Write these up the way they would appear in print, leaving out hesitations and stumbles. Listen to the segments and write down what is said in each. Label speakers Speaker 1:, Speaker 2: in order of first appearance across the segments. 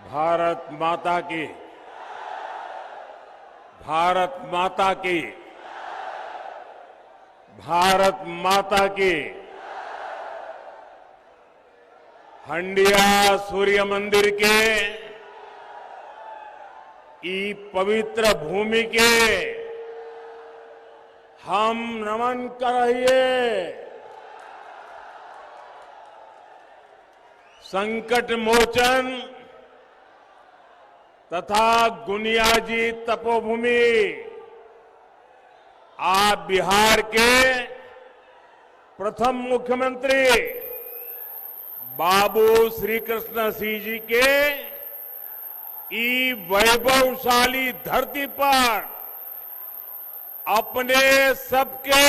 Speaker 1: भारत माता की, भारत माता की, भारत माता की। हंडिया सूर्य मंदिर के ई पवित्र भूमि के हम नमन करिए। संकट मोचन तथा गुनियाजी तपोभूमि आप बिहार के प्रथम मुख्यमंत्री बाबू श्री कृष्ण सिंह जी के ई वैभवशाली धरती पर अपने सबके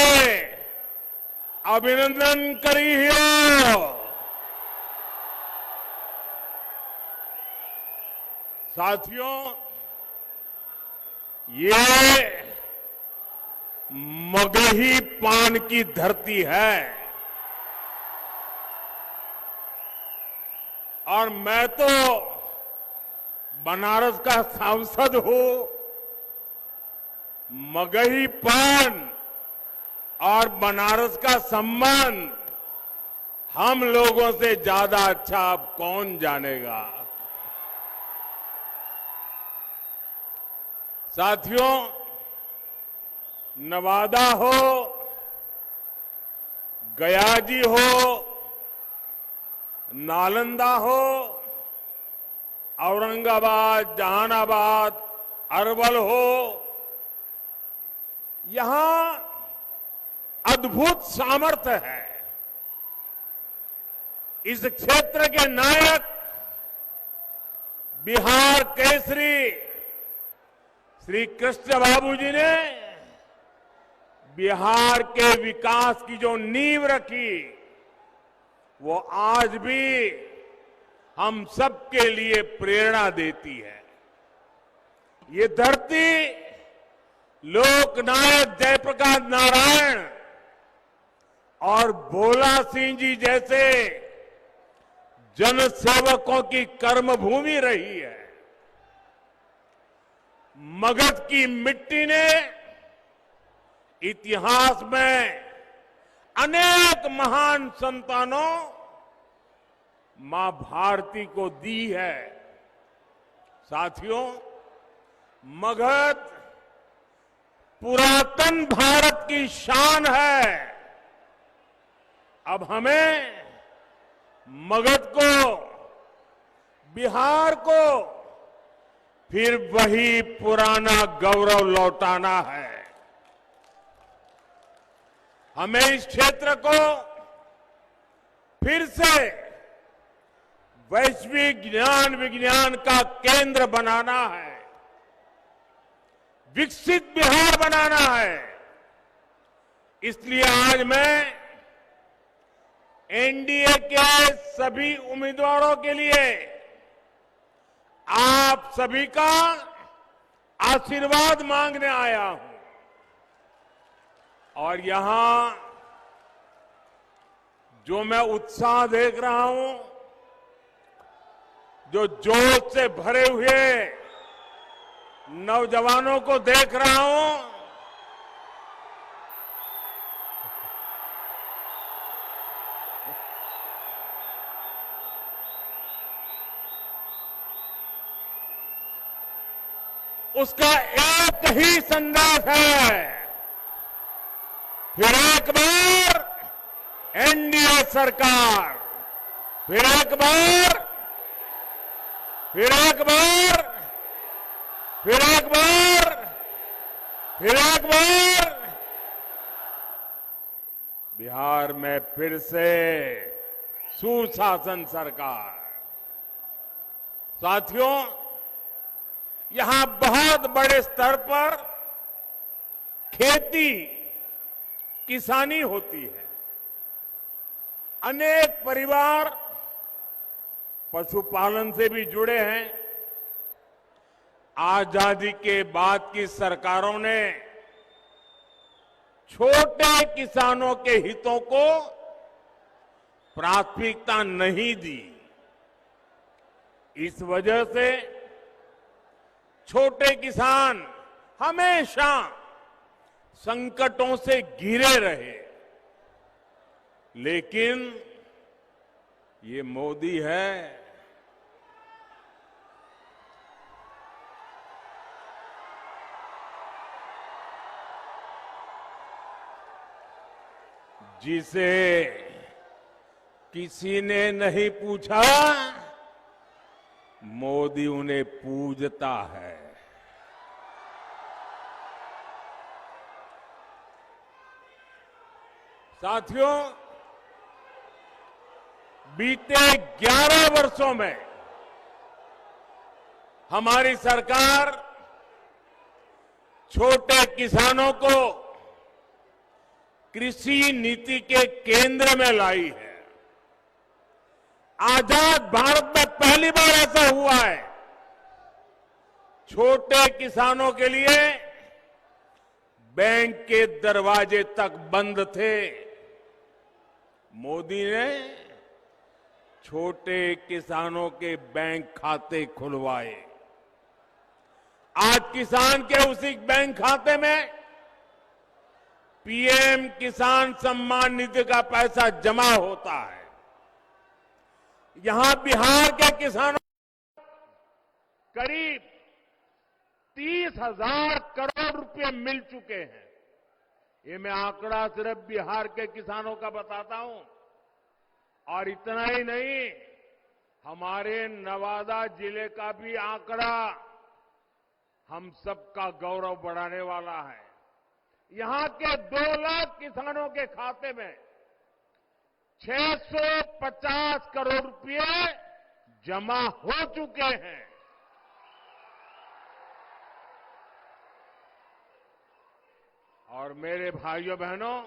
Speaker 1: अभिनंदन करिए। साथियों, ये मगही पान की धरती है और मैं तो बनारस का सांसद हूं। मगही पान और बनारस का संबंध हम लोगों से ज्यादा अच्छा अब कौन जानेगा। साथियों, नवादा हो, गयाजी हो, नालंदा हो, औरंगाबाद, जहानाबाद, अरवल हो, यहां अद्भुत सामर्थ्य है। इस क्षेत्र के नायक बिहार केसरी श्री कृष्ण बाबू जी ने बिहार के विकास की जो नींव रखी, वो आज भी हम सबके लिए प्रेरणा देती है। ये धरती लोकनायक जयप्रकाश नारायण और भोला सिंह जी जैसे जनसेवकों की कर्मभूमि रही है। मगध की मिट्टी ने इतिहास में अनेक महान संतानों मां भारती को दी है। साथियों, मगध पुरातन भारत की शान है। अब हमें मगध को, बिहार को फिर वही पुराना गौरव लौटाना है। हमें इस क्षेत्र को फिर से वैश्विक ज्ञान विज्ञान का केंद्र बनाना है, विकसित बिहार बनाना है। इसलिए आज मैं एनडीए के सभी उम्मीदवारों के लिए आप सभी का आशीर्वाद मांगने आया हूं। और यहां जो मैं उत्साह देख रहा हूं, जो जोश से भरे हुए नौजवानों को देख रहा हूं, उसका एक ही संदेश है, फिर एक बार एनडीए सरकार, फिर एक बार, फिर एक बार, फिर एक बार, फिर एक बार बिहार में फिर से सुशासन सरकार। साथियों, यहां बहुत बड़े स्तर पर खेती किसानी होती है। अनेक परिवार पशुपालन से भी जुड़े हैं। आजादी के बाद की सरकारों ने छोटे किसानों के हितों को प्राथमिकता नहीं दी। इस वजह से छोटे किसान हमेशा संकटों से घिरे रहे। लेकिन ये मोदी है जिसे किसी ने नहीं पूछा, मोदी उन्हें पूजता है। साथियों, बीते 11 वर्षों में हमारी सरकार छोटे किसानों को कृषि नीति के केंद्र में लाई है। आजाद भारत में पहली बार ऐसा हुआ है, छोटे किसानों के लिए बैंक के दरवाजे तक बंद थे। मोदी ने छोटे किसानों के बैंक खाते खुलवाए। आज किसान के उसी बैंक खाते में पीएम किसान सम्मान निधि का पैसा जमा होता है। यहां बिहार के किसानों करीब 30,000 करोड़ रुपए मिल चुके हैं। ये मैं आंकड़ा सिर्फ बिहार के किसानों का बताता हूं। और इतना ही नहीं, हमारे नवादा जिले का भी आंकड़ा हम सबका गौरव बढ़ाने वाला है। यहां के 2 लाख किसानों के खाते में 650 करोड़ रुपए जमा हो चुके हैं। और मेरे भाइयों बहनों,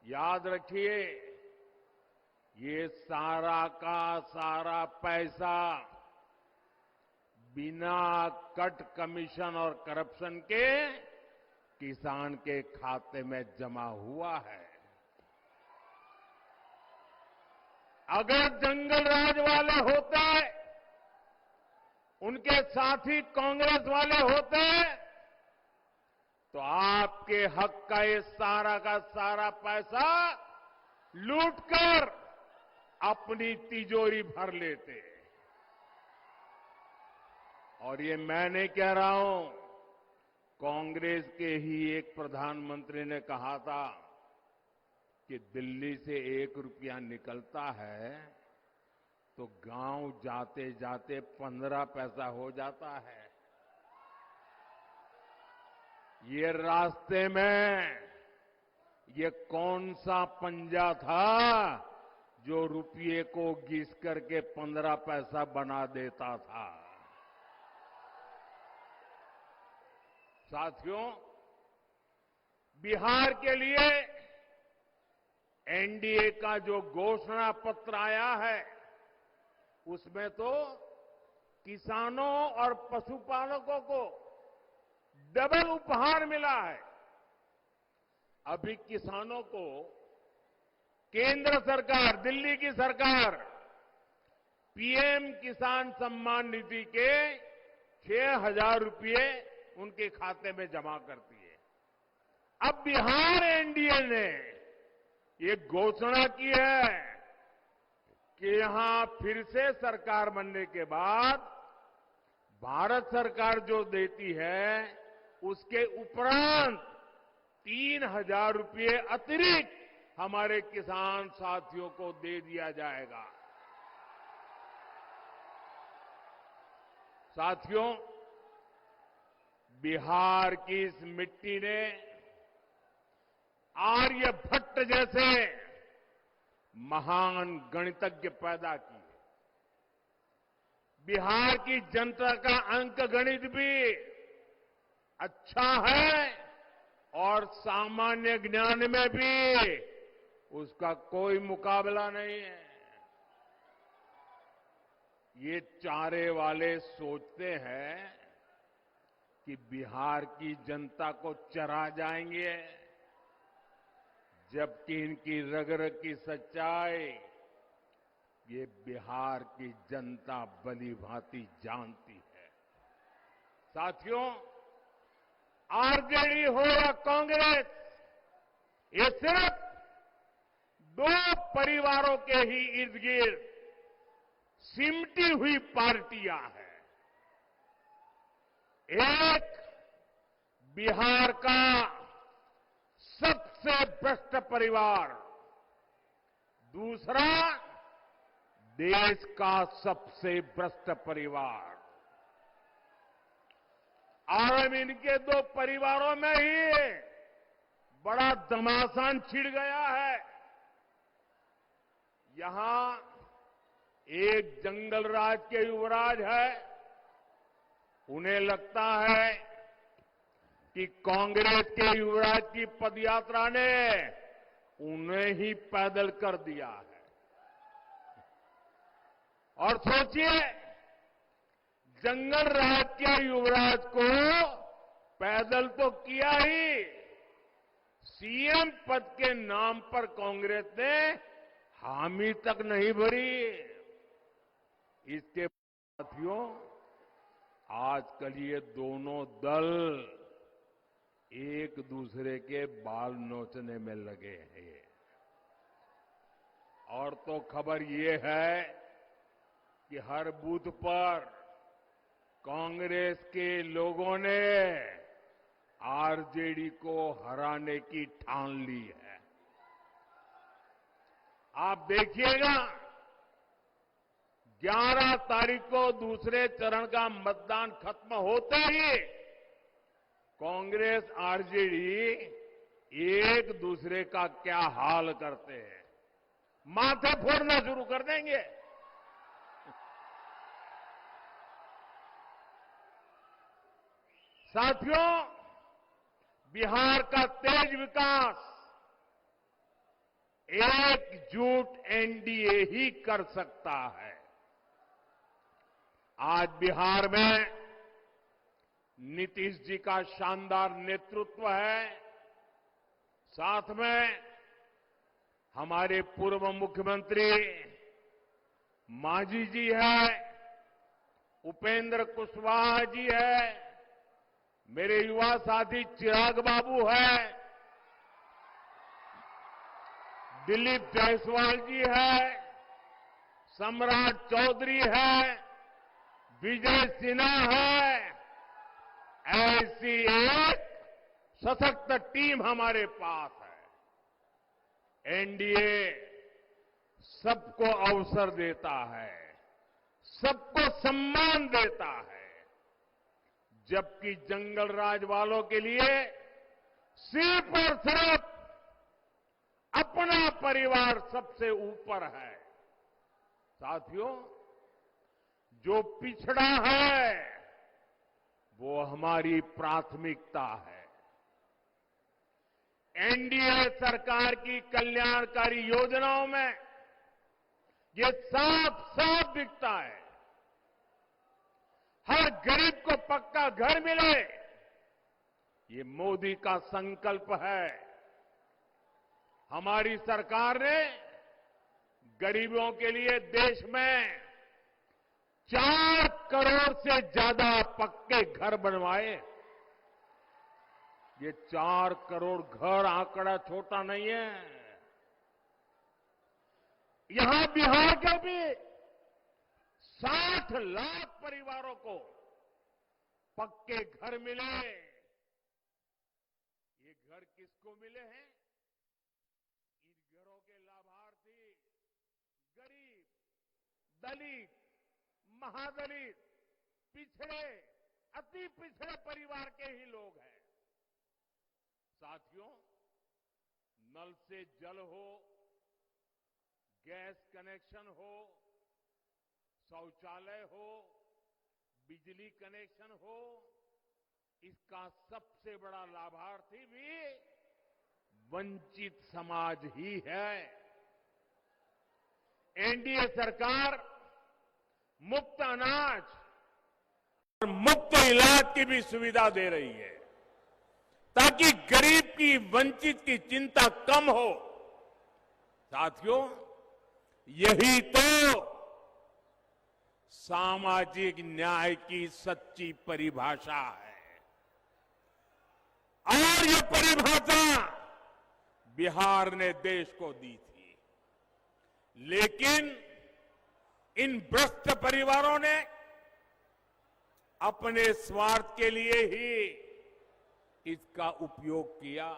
Speaker 1: याद रखिए, ये सारा का सारा पैसा बिना कट कमीशन और करप्शन के किसान के खाते में जमा हुआ है। अगर जंगल राज वाले होते, उनके साथी कांग्रेस वाले होते, तो आपके हक का ये सारा का सारा पैसा लूटकर अपनी तिजोरी भर लेते। और ये मैं नहीं कह रहा हूं, कांग्रेस के ही एक प्रधानमंत्री ने कहा था कि दिल्ली से 1 रुपया निकलता है तो गांव जाते जाते 15 पैसा हो जाता है। ये रास्ते में ये कौन सा पंजा था जो रुपये को घिस करके 15 पैसा बना देता था। साथियों, बिहार के लिए एनडीए का जो घोषणा पत्र आया है, उसमें तो किसानों और पशुपालकों को डबल उपहार मिला है। अभी किसानों को केंद्र सरकार, दिल्ली की सरकार पीएम किसान सम्मान निधि के 6,000 रुपये उनके खाते में जमा करती है। अब बिहार एनडीए ने ये घोषणा की है कि यहां फिर से सरकार बनने के बाद भारत सरकार जो देती है, उसके उपरांत 3,000 रुपये अतिरिक्त हमारे किसान साथियों को दे दिया जाएगा। साथियों, बिहार की इस मिट्टी ने आर्यभट्ट जैसे महान गणितज्ञ पैदा किए। बिहार की जनता का अंक गणित भी अच्छा है और सामान्य ज्ञान में भी उसका कोई मुकाबला नहीं है। ये चारे वाले सोचते हैं कि बिहार की जनता को चरा जाएंगे, जबकि इनकी रग रग की सच्चाई ये बिहार की जनता भली भांति जानती है। साथियों, आरजेडी हो या कांग्रेस, ये सिर्फ दो परिवारों के ही इर्द गिर्द सिमटी हुई पार्टियां हैं। एक बिहार का सबसे भ्रष्ट परिवार, दूसरा देश का सबसे भ्रष्ट परिवार। और इनके दो परिवारों में ही बड़ा घमासान छिड़ गया है। यहां एक जंगल राज के युवराज है, उन्हें लगता है कि कांग्रेस के युवराज की पदयात्रा ने उन्हें ही पैदल कर दिया है। और सोचिए, जंगल राज के युवराज को पैदल तो किया ही, सीएम पद के नाम पर कांग्रेस ने हामी तक नहीं भरी। इसके साथियों, आजकल ये दोनों दल एक दूसरे के बाल नोचने में लगे हैं। और तो खबर ये है कि हर बूथ पर कांग्रेस के लोगों ने आरजेडी को हराने की ठान ली है। आप देखिएगा, 11 तारीख को दूसरे चरण का मतदान खत्म होते ही कांग्रेस आरजेडी एक दूसरे का क्या हाल करते हैं, माथे फोड़ना शुरू कर देंगे। साथियों, बिहार का तेज विकास एकजुट एनडीए ही कर सकता है। आज बिहार में नीतीश जी का शानदार नेतृत्व है, साथ में हमारे पूर्व मुख्यमंत्री मांझी जी है, उपेंद्र कुशवाहा जी है, मेरे युवा साथी चिराग बाबू है, दिलीप जायसवाल जी है, सम्राट चौधरी है, विजय सिन्हा है। ऐसी एक सशक्त टीम हमारे पास है। एनडीए सबको अवसर देता है, सबको सम्मान देता है, जबकि जंगल राज वालों के लिए सिर्फ और सिर्फ अपना परिवार सबसे ऊपर है। साथियों, जो पिछड़ा है वो हमारी प्राथमिकता है। एनडीए सरकार की कल्याणकारी योजनाओं में ये साफ साफ दिखता है। हर गरीब को पक्का घर मिले, ये मोदी का संकल्प है। हमारी सरकार ने गरीबों के लिए देश में 4 करोड़ से ज्यादा पक्के घर बनवाए। ये 4 करोड़ घर आंकड़ा छोटा नहीं है। यहां बिहार के भी 60 लाख परिवारों को पक्के घर मिले। ये घर किसको मिले हैं? इन घरों के लाभार्थी गरीब, दलित, महादलित, पिछड़े, अति पिछड़े परिवार के ही लोग हैं। साथियों, नल से जल हो, गैस कनेक्शन हो, शौचालय हो, बिजली कनेक्शन हो, इसका सबसे बड़ा लाभार्थी भी वंचित समाज ही है। एनडीए सरकार मुफ्त अनाज और मुफ्त इलाज की भी सुविधा दे रही है, ताकि गरीब की, वंचित की चिंता कम हो। साथियों, यही तो सामाजिक न्याय की सच्ची परिभाषा है। और ये परिभाषा बिहार ने देश को दी थी, लेकिन इन भ्रष्ट परिवारों ने अपने स्वार्थ के लिए ही इसका उपयोग किया।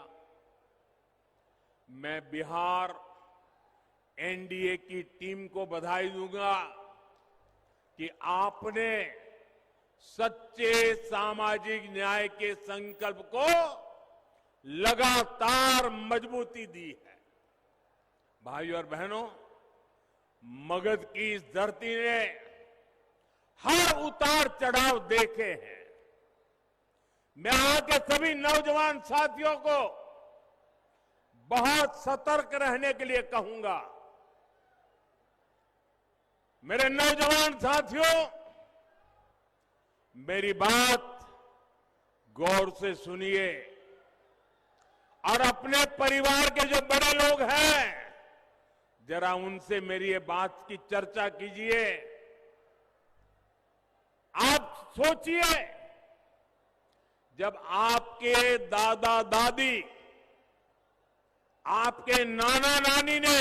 Speaker 1: मैं बिहार एनडीए की टीम को बधाई दूंगा कि आपने सच्चे सामाजिक न्याय के संकल्प को लगातार मजबूती दी है। भाइयों और बहनों, मगध की इस धरती ने हर उतार चढ़ाव देखे हैं। मैं यहां के सभी नौजवान साथियों को बहुत सतर्क रहने के लिए कहूंगा। मेरे नौजवान साथियों, मेरी बात गौर से सुनिए और अपने परिवार के जो बड़े लोग हैं, जरा उनसे मेरी ये बात की चर्चा कीजिए। आप सोचिए, जब आपके दादा दादी, आपके नाना नानी ने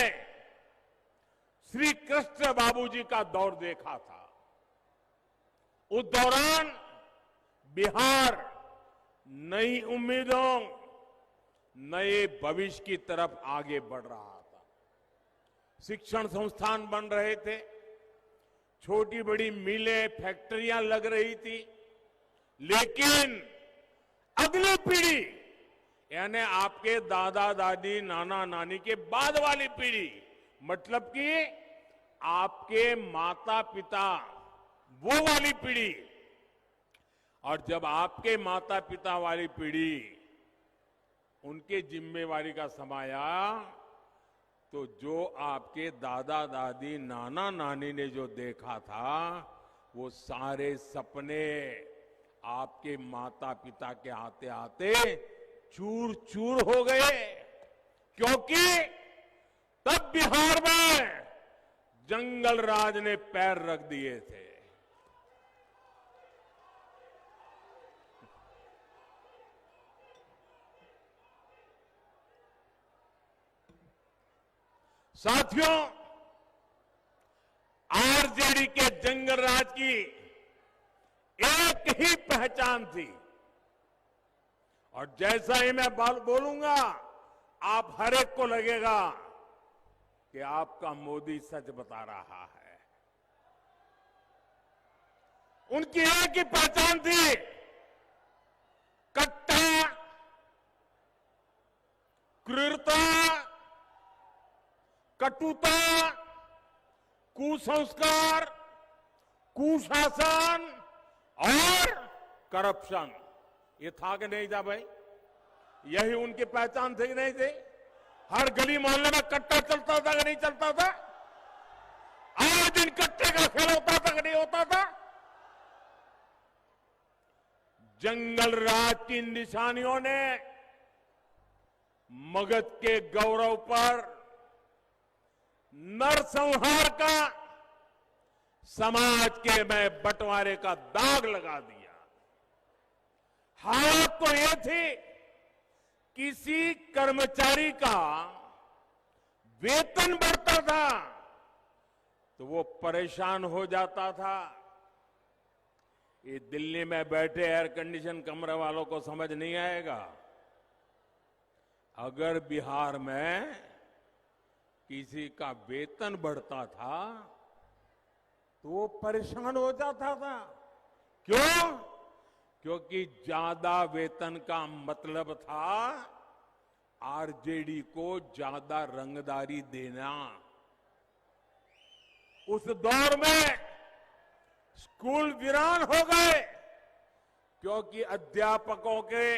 Speaker 1: श्री कृष्ण बाबूजी का दौर देखा था, उस दौरान बिहार नई उम्मीदों, नए भविष्य की तरफ आगे बढ़ रहा था। शिक्षण संस्थान बन रहे थे, छोटी बड़ी मिलें, फैक्ट्रियां लग रही थी, लेकिन अगली पीढ़ी यानी आपके दादा दादी, नाना नानी के बाद वाली पीढ़ी, मतलब कि आपके माता पिता, वो वाली पीढ़ी, और जब आपके माता पिता वाली पीढ़ी उनके जिम्मेवारी का समय आया, तो जो आपके दादा दादी, नाना नानी ने जो देखा था, वो सारे सपने आपके माता पिता के आते आते चूर चूर हो गए। क्योंकि तब बिहार में जंगल राज ने पैर रख दिए थे। साथियों, आरजेडी के जंगल राज की एक ही पहचान थी, और जैसा ही मैं बोलूंगा, आप हर एक को लगेगा कि आपका मोदी सच बता रहा है। उनकी एक ही पहचान थी, कट्टा, क्रूरता, कटुता, कुसंस्कार, कुशासन और करप्शन। ये था कि नहीं था भाई? यही उनकी पहचान थी कि नहीं थी? हर गली मोहल्ले में कट्टा चलता था कि नहीं चलता था? आए दिन कट्टे का खेल होता था कि नहीं होता था? जंगल राज की निशानियों ने मगध के गौरव पर नरसंहार का, समाज के में बंटवारे का दाग लगा दिया। हालत तो यह थी, किसी कर्मचारी का वेतन बढ़ता था तो वो परेशान हो जाता था। ये दिल्ली में बैठे एयर कंडीशन कमरे वालों को समझ नहीं आएगा। अगर बिहार में किसी का वेतन बढ़ता था तो वो परेशान हो जाता था। क्यों? क्योंकि ज्यादा वेतन का मतलब था आरजेडी को ज्यादा रंगदारी देना। उस दौर में स्कूल वीरान हो गए, क्योंकि अध्यापकों के,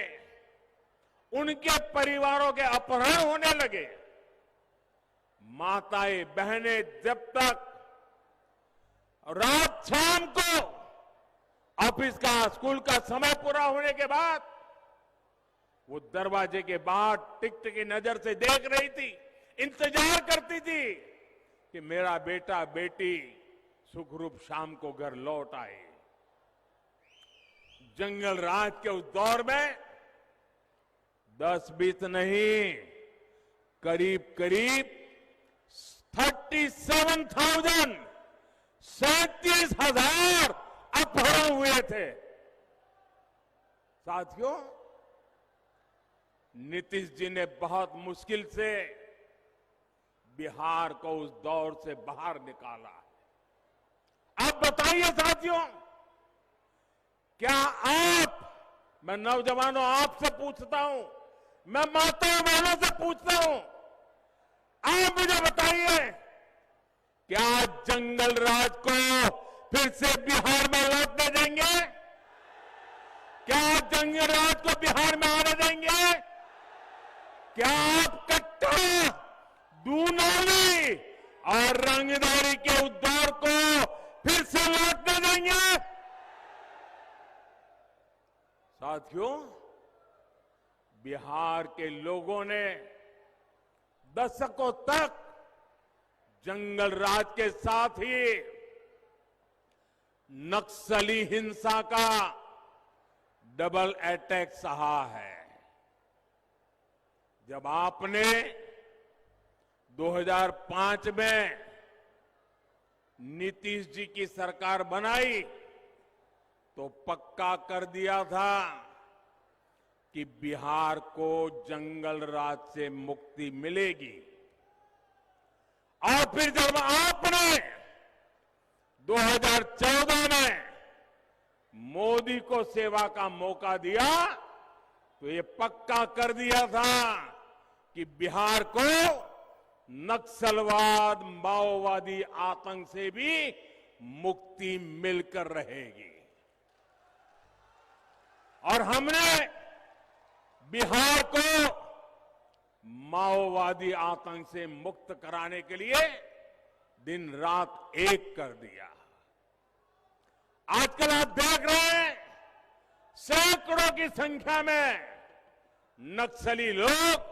Speaker 1: उनके परिवारों के अपहरण होने लगे। माताएं बहनें जब तक रात शाम को ऑफिस का, स्कूल का समय पूरा होने के बाद वो दरवाजे के बाहर टिकट की नजर से देख रही थी, इंतजार करती थी कि मेरा बेटा बेटी सुखरूप शाम को घर लौट आए। जंगल राज के उस दौर में 10-20 नहीं, करीब करीब 37,000 37,000 अपहरण हुए थे। साथियों, नीतीश जी ने बहुत मुश्किल से बिहार को उस दौर से बाहर निकाला। आप बताइए साथियों, क्या आप, मैं नौजवानों आपसे पूछता हूं, मैं माताओं बहनों से पूछता हूं, आप मुझे बताइए, क्या जंगल राज को फिर से बिहार में लौटने देंगे? क्या जंगल राज को बिहार में आने देंगे? क्या आप कट्टा, दूनाली और रंगदारी के उस दौर को फिर से लौटने देंगे? साथियों, बिहार के लोगों ने दशकों तक जंगल राज के साथ ही नक्सली हिंसा का डबल अटैक सहा है। जब आपने 2005 में नीतीश जी की सरकार बनाई तो पक्का कर दिया था कि बिहार को जंगल राज से मुक्ति मिलेगी। और फिर जब आपने 2014 में मोदी को सेवा का मौका दिया तो ये पक्का कर दिया था कि बिहार को नक्सलवाद, माओवादी आतंक से भी मुक्ति मिलकर रहेगी। और हमने बिहार को माओवादी आतंक से मुक्त कराने के लिए दिन रात एक कर दिया। आजकल आप देख रहे हैं, सैकड़ों की संख्या में नक्सली लोग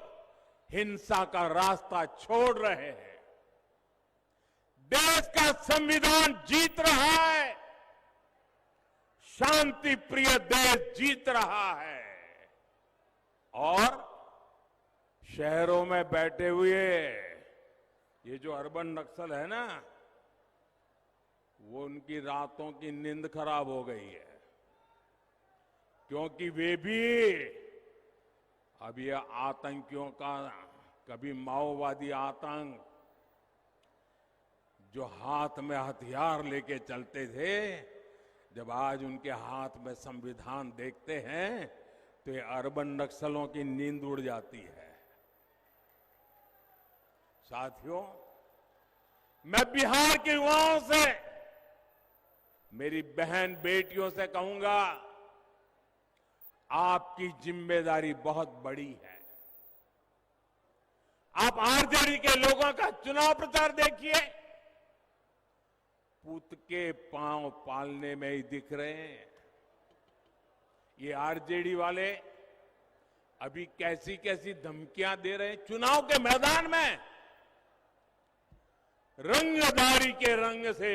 Speaker 1: हिंसा का रास्ता छोड़ रहे हैं। देश का संविधान जीत रहा है, शांति प्रिय देश जीत रहा है। और शहरों में बैठे हुए ये जो अर्बन नक्सल है ना, वो उनकी रातों की नींद खराब हो गई है, क्योंकि वे भी अब ये आतंकियों का, कभी माओवादी आतंक जो हाथ में हथियार लेके चलते थे, जब आज उनके हाथ में संविधान देखते हैं तो ये अर्बन नक्सलों की नींद उड़ जाती है। साथियों, मैं बिहार के युवाओं से, मेरी बहन बेटियों से कहूंगा, आपकी जिम्मेदारी बहुत बड़ी है। आप आरजेडी के लोगों का चुनाव प्रचार देखिए, पूत के पांव पालने में ही दिख रहे हैं। ये आरजेडी वाले अभी कैसी कैसी धमकियां दे रहे हैं चुनाव के मैदान में। रंगदारी के रंग से,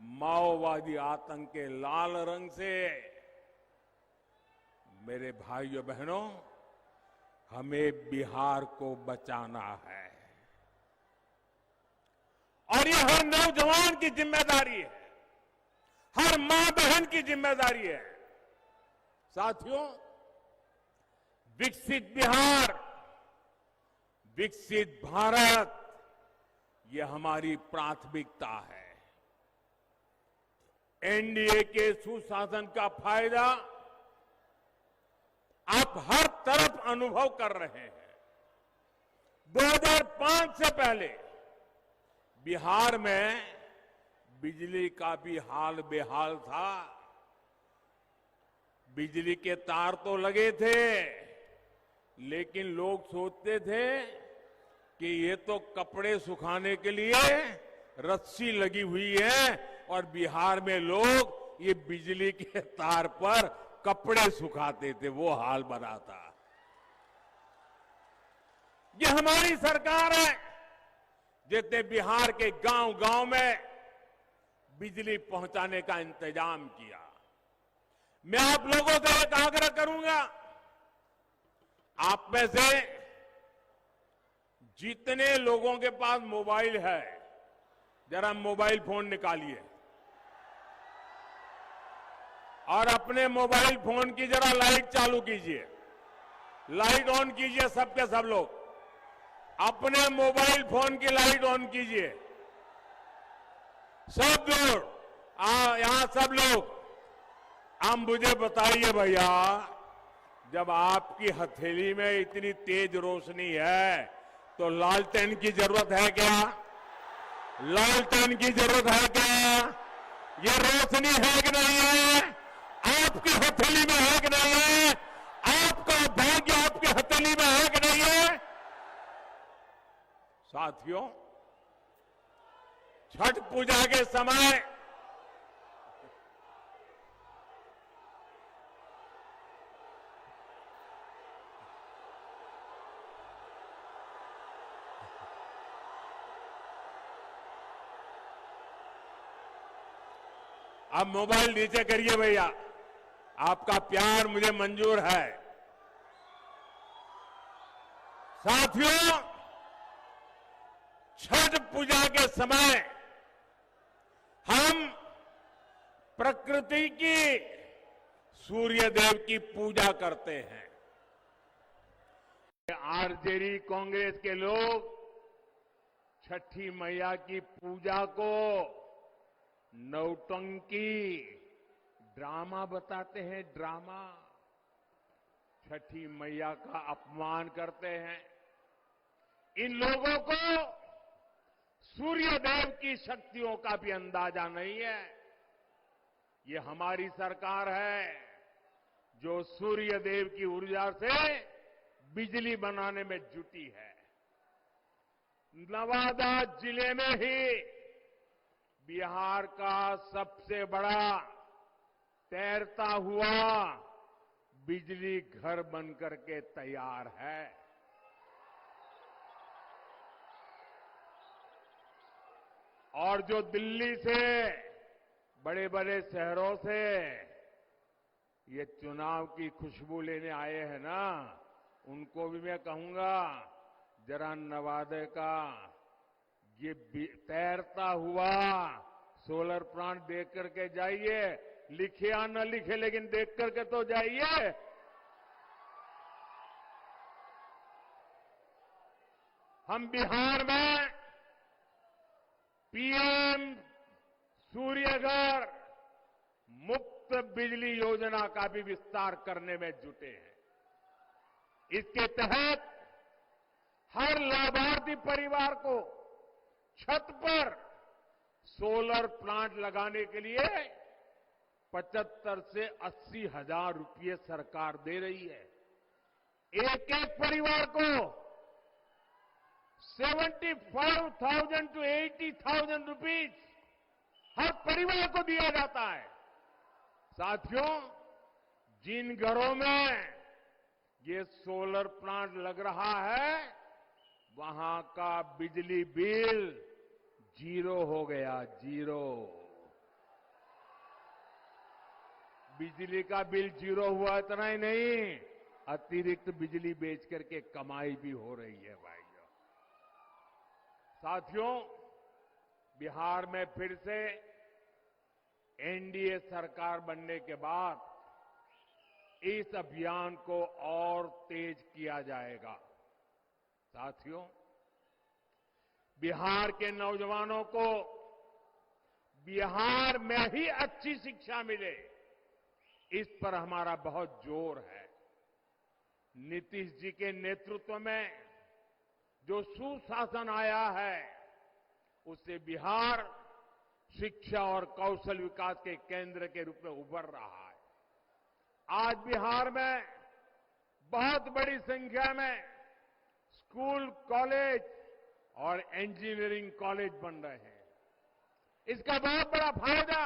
Speaker 1: माओवादी आतंक के लाल रंग से, मेरे भाइयों बहनों, हमें बिहार को बचाना है। और ये हर नौजवान की जिम्मेदारी है, हर मां बहन की जिम्मेदारी है। साथियों, विकसित बिहार, विकसित भारत, ये हमारी प्राथमिकता है। एनडीए के सुशासन का फायदा आप हर तरफ अनुभव कर रहे हैं। 2005 से पहले बिहार में बिजली का भी हाल बेहाल था। बिजली के तार तो लगे थे, लेकिन लोग सोचते थे कि ये तो कपड़े सुखाने के लिए रस्सी लगी हुई है और बिहार में लोग ये बिजली के तार पर कपड़े सुखाते थे, वो हाल बना था। ये हमारी सरकार है जितने बिहार के गांव-गांव में बिजली पहुंचाने का इंतजाम किया। मैं आप लोगों से एक आग्रह करूंगा, आप में से जितने लोगों के पास मोबाइल है, जरा मोबाइल फोन निकालिए और अपने मोबाइल फोन की जरा लाइट चालू कीजिए, लाइट ऑन कीजिए। सबके सब लोग अपने मोबाइल फोन की लाइट ऑन कीजिए। सब लोग यहां सब लोग, आप मुझे बताइए भैया, जब आपकी हथेली में इतनी तेज रोशनी है तो लालटेन की जरूरत है क्या? लालटेन की जरूरत है क्या? ये रोशनी है कि नहीं है? आपकी हथेली में है कि नहीं है? आपका भाग्य आपकी हथेली में है कि नहीं है? साथियों, छठ पूजा के समय अब मोबाइल नीचे करिए भैया, आपका प्यार मुझे मंजूर है। साथियों, छठ पूजा के समय हम प्रकृति की, सूर्य देव की पूजा करते हैं। आरजेडी कांग्रेस के लोग छठी मैया की पूजा को नौटंकी, ड्रामा बताते हैं, ड्रामा। छठी मैया का अपमान करते हैं। इन लोगों को सूर्य देव की शक्तियों का भी अंदाजा नहीं है। ये हमारी सरकार है जो सूर्य देव की ऊर्जा से बिजली बनाने में जुटी है। नवादा जिले में ही बिहार का सबसे बड़ा तैरता हुआ बिजली घर बनकर के तैयार है। और जो दिल्ली से, बड़े बड़े शहरों से ये चुनाव की खुशबू लेने आए हैं ना, उनको भी मैं कहूंगा, जरा नवादा का ये तैरता हुआ सोलर प्लांट देख करके जाइए। लिखे या न लिखे, लेकिन देख करके तो जाइए। हम बिहार में पीएम सूर्यघर मुफ्त बिजली योजना का भी विस्तार करने में जुटे हैं। इसके तहत हर लाभार्थी परिवार को छत पर सोलर प्लांट लगाने के लिए 75 से 80 हजार रुपये सरकार दे रही है। एक एक परिवार को 75,000 to 80,000 रुपीज हर परिवार को दिया जाता है। साथियों, जिन घरों में ये सोलर प्लांट लग रहा है, वहां का बिजली बिल 0 हो गया, 0। बिजली का बिल 0 हुआ, इतना ही नहीं, अतिरिक्त बिजली बेच करके कमाई भी हो रही है भाइयों। साथियों, बिहार में फिर से एनडीए सरकार बनने के बाद इस अभियान को और तेज किया जाएगा। साथियों, बिहार के नौजवानों को बिहार में ही अच्छी शिक्षा मिले, इस पर हमारा बहुत जोर है। नीतीश जी के नेतृत्व में जो सुशासन आया है, उससे बिहार शिक्षा और कौशल विकास के केंद्र के रूप में उभर रहा है। आज बिहार में बहुत बड़ी संख्या में स्कूल, कॉलेज और इंजीनियरिंग कॉलेज बन रहे हैं। इसका बहुत बड़ा फायदा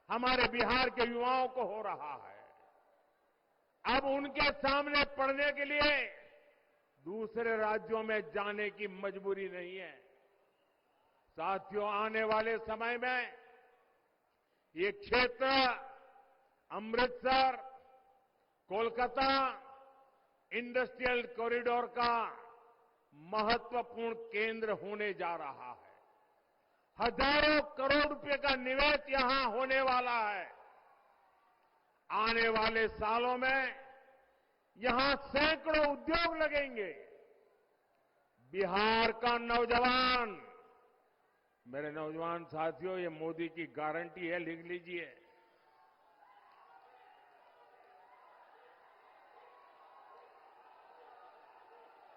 Speaker 1: हमारे बिहार के युवाओं को हो रहा है। अब उनके सामने पढ़ने के लिए दूसरे राज्यों में जाने की मजबूरी नहीं है। साथियों, आने वाले समय में ये क्षेत्र अमृतसर, कोलकाता इंडस्ट्रियल कॉरिडोर का महत्वपूर्ण केंद्र होने जा रहा है। हजारों करोड़ रुपए का निवेश यहां होने वाला है। आने वाले सालों में यहां सैकड़ों उद्योग लगेंगे। बिहार का नौजवान, मेरे नौजवान साथियों, ये मोदी की गारंटी है, लिख लीजिए।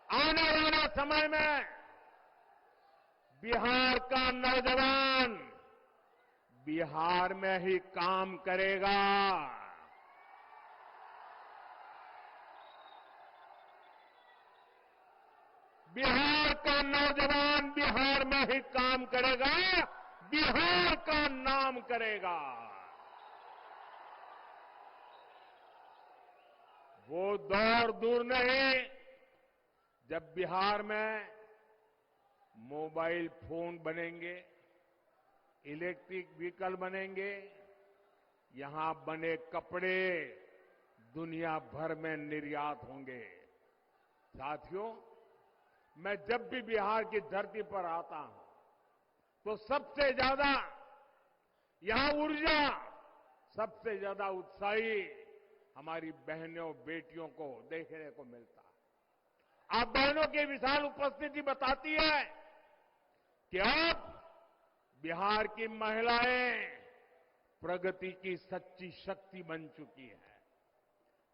Speaker 1: आने वाले समय में बिहार का नौजवान बिहार में ही काम करेगा। बिहार का नौजवान बिहार में ही काम करेगा, बिहार का नाम करेगा। वो दौर दूर नहीं जब बिहार में मोबाइल फोन बनेंगे, इलेक्ट्रिक व्हीकल बनेंगे, यहां बने कपड़े दुनिया भर में निर्यात होंगे। साथियों, मैं जब भी बिहार की धरती पर आता हूं तो सबसे ज्यादा यहां ऊर्जा, सबसे ज्यादा उत्साही हमारी बहनों बेटियों को देखने को मिलता है। आप बहनों की विशाल उपस्थिति बताती है कि अब बिहार की महिलाएं प्रगति की सच्ची शक्ति बन चुकी है।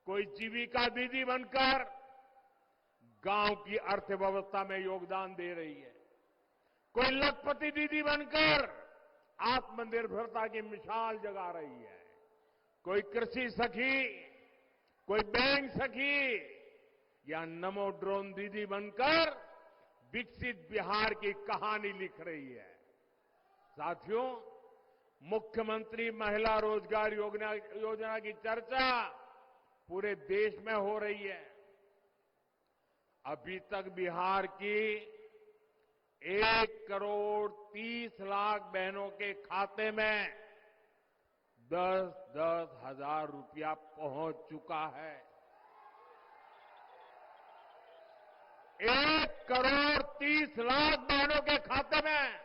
Speaker 1: कोई जीविका दीदी बनकर गांव की अर्थव्यवस्था में योगदान दे रही है, कोई लखपति दीदी बनकर आत्मनिर्भरता की मिसाल जगा रही है, कोई कृषि सखी, कोई बैंक सखी या नमो ड्रोन दीदी बनकर विकसित बिहार की कहानी लिख रही है। साथियों, मुख्यमंत्री महिला रोजगार योजना की चर्चा पूरे देश में हो रही है। अभी तक बिहार की 1,30,00,000 बहनों के खाते में 10-10 हजार रुपया पहुंच चुका है। 1,30,00,000 बहनों के खाते में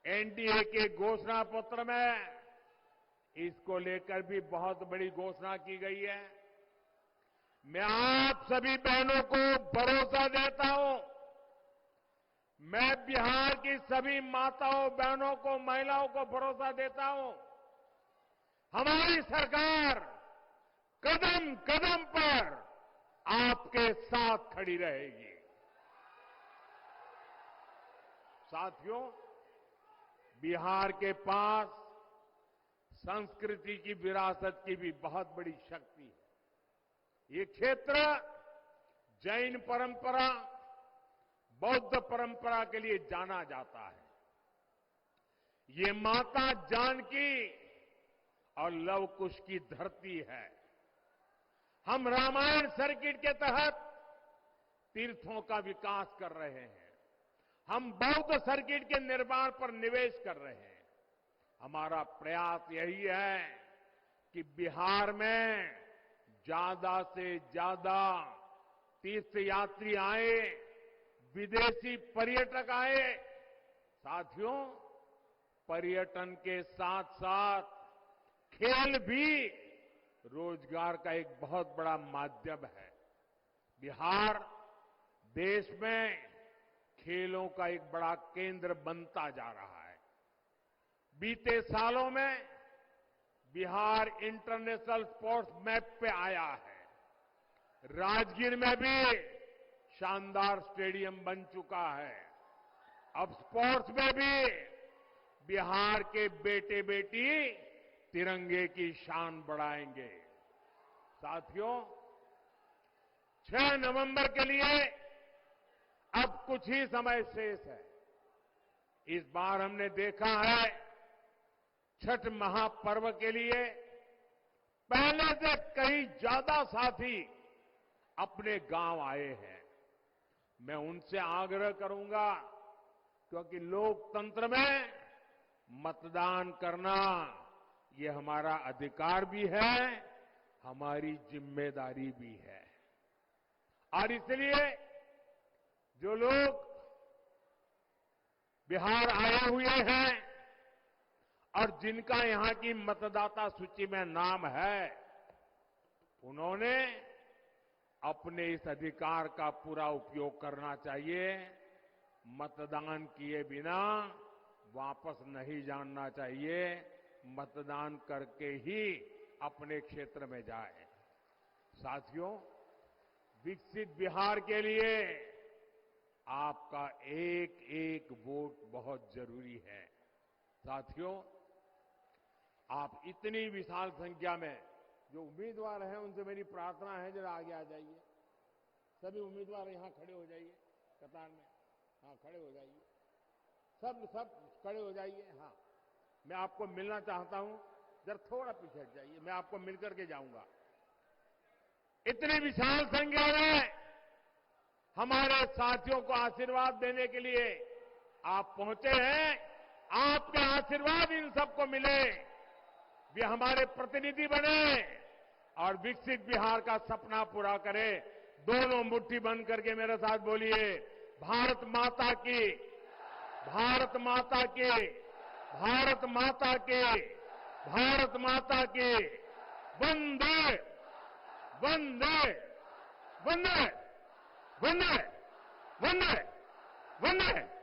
Speaker 1: एनडीए के घोषणा पत्र में इसको लेकर भी बहुत बड़ी घोषणा की गई है। मैं आप सभी बहनों को भरोसा देता हूं, मैं बिहार की सभी माताओं बहनों को, महिलाओं को भरोसा देता हूं, हमारी सरकार कदम कदम पर आपके साथ खड़ी रहेगी। साथियों, बिहार के पास संस्कृति की विरासत की भी बहुत बड़ी शक्ति है। ये क्षेत्र जैन परंपरा, बौद्ध परंपरा के लिए जाना जाता है। ये माता जानकी और लव कुश की धरती है। हम रामायण सर्किट के तहत तीर्थों का विकास कर रहे हैं। हम बौद्ध सर्किट के निर्माण पर निवेश कर रहे हैं। हमारा प्रयास यही है कि बिहार में ज्यादा से ज्यादा तीर्थयात्री आए, विदेशी पर्यटक आए। साथियों, पर्यटन के साथ साथ खेल भी रोजगार का एक बहुत बड़ा माध्यम है। बिहार देश में खेलों का एक बड़ा केंद्र बनता जा रहा है। बीते सालों में बिहार इंटरनेशनल स्पोर्ट्स मैप पे आया है। राजगीर में भी शानदार स्टेडियम बन चुका है। अब स्पोर्ट्स में भी बिहार के बेटे बेटी तिरंगे की शान बढ़ाएंगे। साथियों, 6 नवंबर के लिए अब कुछ ही समय शेष है। इस बार हमने देखा है छठ महापर्व के लिए पहले से कहीं ज्यादा साथी अपने गांव आए हैं। मैं उनसे आग्रह करूंगा क्योंकि लोकतंत्र में मतदान करना ये हमारा अधिकार भी है, हमारी जिम्मेदारी भी है। और इसलिए जो लोग बिहार आए हुए हैं और जिनका यहां की मतदाता सूची में नाम है, उन्होंने अपने इस अधिकार का पूरा उपयोग करना चाहिए। मतदान किए बिना वापस नहीं जाना चाहिए, मतदान करके ही अपने क्षेत्र में जाए। साथियों, विकसित बिहार के लिए आपका एक एक वोट बहुत जरूरी है। साथियों, आप इतनी विशाल संख्या में जो उम्मीदवार हैं, उनसे मेरी प्रार्थना है जरा आगे आ जाइए। सभी उम्मीदवार यहां खड़े हो जाइए कतार में। हाँ, खड़े हो जाइए। सब खड़े हो जाइए। हाँ, मैं आपको मिलना चाहता हूं। जरा थोड़ा पीछे हट जाइए, मैं आपको मिलकर के जाऊंगा। इतनी विशाल संख्या में हमारे साथियों को आशीर्वाद देने के लिए आप पहुंचे हैं। आपके आशीर्वाद इन सबको मिले, वे हमारे प्रतिनिधि बने और विकसित बिहार का सपना पूरा करें। दोनों मुट्ठी बंद करके मेरे साथ बोलिए, भारत माता की, भारत माता की, भारत माता की, भारत माता की। वंदे वंदे वंदे वंदे वंदे वंदे।